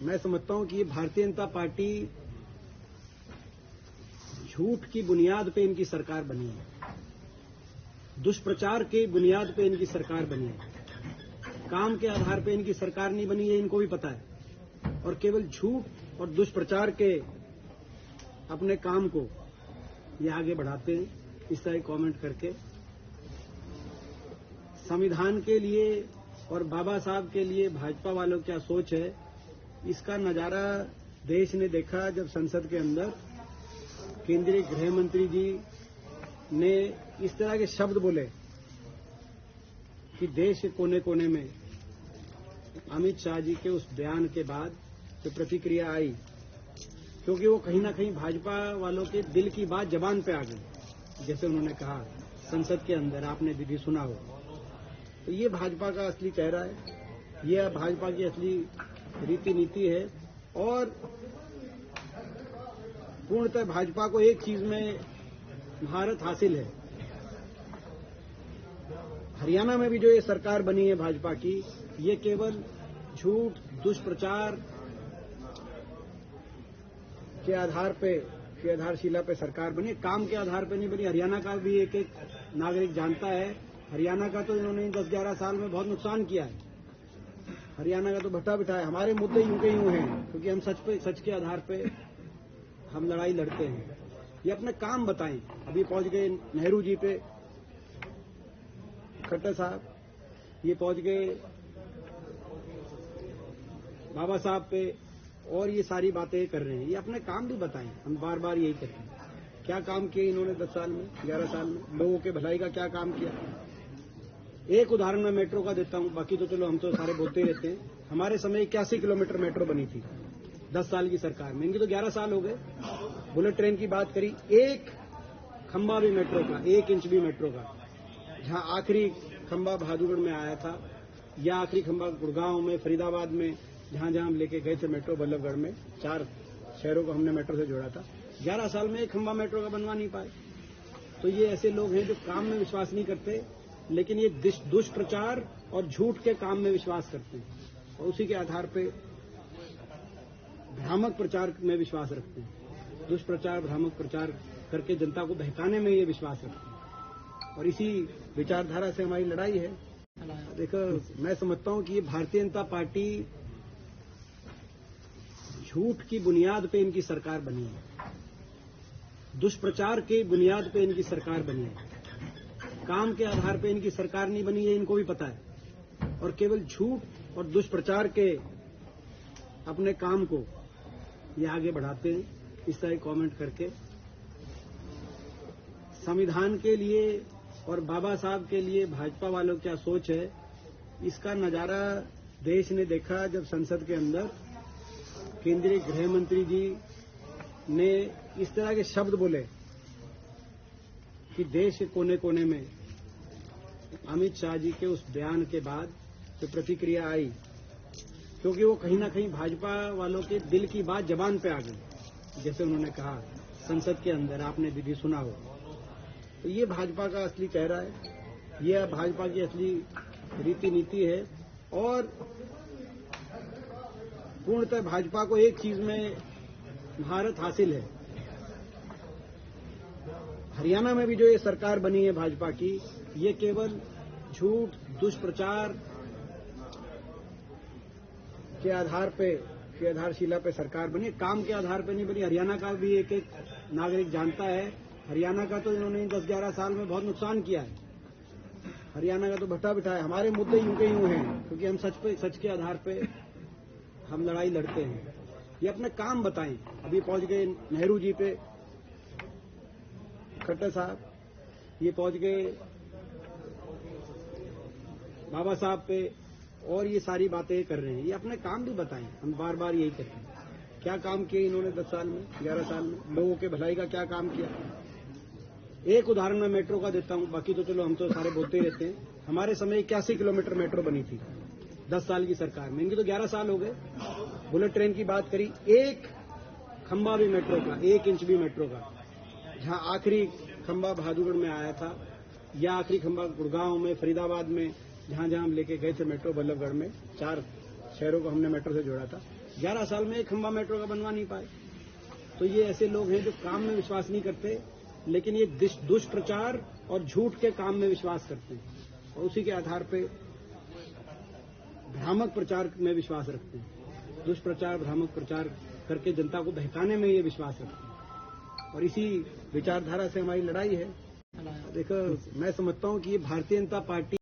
मैं समझता हूं कि ये भारतीय जनता पार्टी झूठ की बुनियाद पे इनकी सरकार बनी है, दुष्प्रचार की बुनियाद पे इनकी सरकार बनी है, काम के आधार पे इनकी सरकार नहीं बनी है, इनको भी पता है। और केवल झूठ और दुष्प्रचार के अपने काम को ये आगे बढ़ाते हैं, इस तरह कमेंट करके। संविधान के लिए और बाबा साहब के लिए भाजपा वालों की क्या सोच है, इसका नजारा देश ने देखा जब संसद के अंदर केंद्रीय गृह मंत्री जी ने इस तरह के शब्द बोले कि देश के कोने कोने में अमित शाह जी के उस बयान के बाद जो प्रतिक्रिया आई, क्योंकि वो कहीं ना कहीं भाजपा वालों के दिल की बात जबान पे आ गई। जैसे उन्होंने कहा संसद के अंदर, आपने दीदी सुना हो, तो ये भाजपा का असली चेहरा है, ये भाजपा की असली रीति नीति है। और पूर्णतः भाजपा को एक चीज में महारत हासिल है। हरियाणा में भी जो ये सरकार बनी है भाजपा की, ये केवल झूठ दुष्प्रचार के आधार पे, की आधारशिला पे सरकार बनी है, काम के आधार पे नहीं बनी। हरियाणा का भी एक एक नागरिक जानता है, हरियाणा का तो इन्होंने 10-11 साल में बहुत नुकसान किया है। हरियाणा का तो भट्टा बिठाया। हमारे मुद्दे यूं के यूं हैं, क्योंकि हम सच के आधार पे हम लड़ाई लड़ते हैं। ये अपने काम बताएं। अभी पहुंच गए नेहरू जी पे, खट्टर साहब, ये पहुंच गए बाबा साहब पे, और ये सारी बातें कर रहे हैं। ये अपने काम भी बताएं। हम बार बार यही कहते हैं, क्या काम किए इन्होंने 10 साल में, 11 साल में, लोगों के भलाई का क्या काम किया। एक उदाहरण मैं मेट्रो का देता हूं, बाकी तो चलो हम तो सारे बोलते ही रहते हैं। हमारे समय 81 किलोमीटर मेट्रो बनी थी 10 साल की सरकार में, इनकी तो 11 साल हो गए। बुलेट ट्रेन की बात करी, एक खंबा भी मेट्रो का, 1 इंच भी मेट्रो का, जहां आखिरी खंबा बहादुरगढ़ में आया था, या आखिरी खंबा गुड़गांव में, फरीदाबाद में, जहां जहां हम लेके गए थे मेट्रो, बल्लभगढ़ में, 4 शहरों को हमने मेट्रो से जोड़ा था। 11 साल में एक खंबा मेट्रो का बनवा नहीं पाए। तो ये ऐसे लोग हैं जो काम में विश्वास नहीं करते, लेकिन ये दुष्प्रचार और झूठ के काम में विश्वास करते हैं, और उसी के आधार पे भ्रामक प्रचार में विश्वास रखते हैं। दुष्प्रचार, भ्रामक प्रचार करके जनता को बहकाने में ये विश्वास रखते हैं, और इसी विचारधारा से हमारी लड़ाई है। देखो, मैं समझता हूं कि ये भारतीय जनता पार्टी झूठ की बुनियाद पे इनकी सरकार बनी है, दुष्प्रचार की बुनियाद पे इनकी सरकार बनी है, काम के आधार पे इनकी सरकार नहीं बनी है, इनको भी पता है। और केवल झूठ और दुष्प्रचार के अपने काम को ये आगे बढ़ाते हैं, इस तरह कमेंट करके। संविधान के लिए और बाबा साहब के लिए भाजपा वालों की क्या सोच है, इसका नजारा देश ने देखा जब संसद के अंदर केंद्रीय गृह मंत्री जी ने इस तरह के शब्द बोले कि देश के कोने कोने में अमित शाह जी के उस बयान के बाद जो प्रतिक्रिया आई, क्योंकि वो कहीं ना कहीं भाजपा वालों के दिल की बात जबान पे आ गई। जैसे उन्होंने कहा संसद के अंदर, आपने दीदी सुना हो, तो ये भाजपा का असली चेहरा है, ये भाजपा की असली रीति नीति है। और पूर्णतः भाजपा को एक चीज में महारत हासिल है। हरियाणा में भी जो ये सरकार बनी है भाजपा की, ये केवल झूठ दुष्प्रचार के आधार पे, की आधारशिला पे सरकार बनी है, काम के आधार पे नहीं बनी। हरियाणा का भी एक एक नागरिक जानता है, हरियाणा का तो इन्होंने 10-11 साल में बहुत नुकसान किया है। हरियाणा का तो भट्टा बिठाया। हमारे मुद्दे यूं के यूं हैं, क्योंकि हम सच के आधार पे हम लड़ाई लड़ते हैं। ये अपने काम बताएं। अभी पहुंच गए नेहरू जी पे, खट्टर साहब, ये पहुंच गए बाबा साहब पे, और ये सारी बातें कर रहे हैं। ये अपने काम भी बताएं। हम बार बार यही कहते हैं, क्या काम किए इन्होंने 10 साल में, 11 साल में, लोगों के भलाई का क्या काम किया। एक उदाहरण मैं मेट्रो का देता हूं, बाकी तो चलो हम तो सारे बोलते ही रहते हैं। हमारे समय 81 किलोमीटर मेट्रो बनी थी 10 साल की सरकार में, इनकी तो 11 साल हो गए। बुलेट ट्रेन की बात करी, एक खंबा भी मेट्रो का, 1 इंच भी मेट्रो का, जहां आखिरी खंबा बहादुरगढ़ में आया था, या आखिरी खंबा गुड़गांव में, फरीदाबाद में, जहां जहां हम लेके गए थे मेट्रो, बल्लभगढ़ में, 4 शहरों को हमने मेट्रो से जोड़ा था। 11 साल में एक खंबा मेट्रो का बनवा नहीं पाए। तो ये ऐसे लोग हैं जो काम में विश्वास नहीं करते, लेकिन ये दुष्प्रचार और झूठ के काम में विश्वास करते हैं और उसी के आधार पर भ्रामक प्रचार में विश्वास रखते हैं। दुष्प्रचार, भ्रामक प्रचार करके जनता को बहकाने में ये विश्वास रखते हैं और इसी विचारधारा से हमारी लड़ाई है। देखो, मैं समझता हूं कि ये भारतीय जनता पार्टी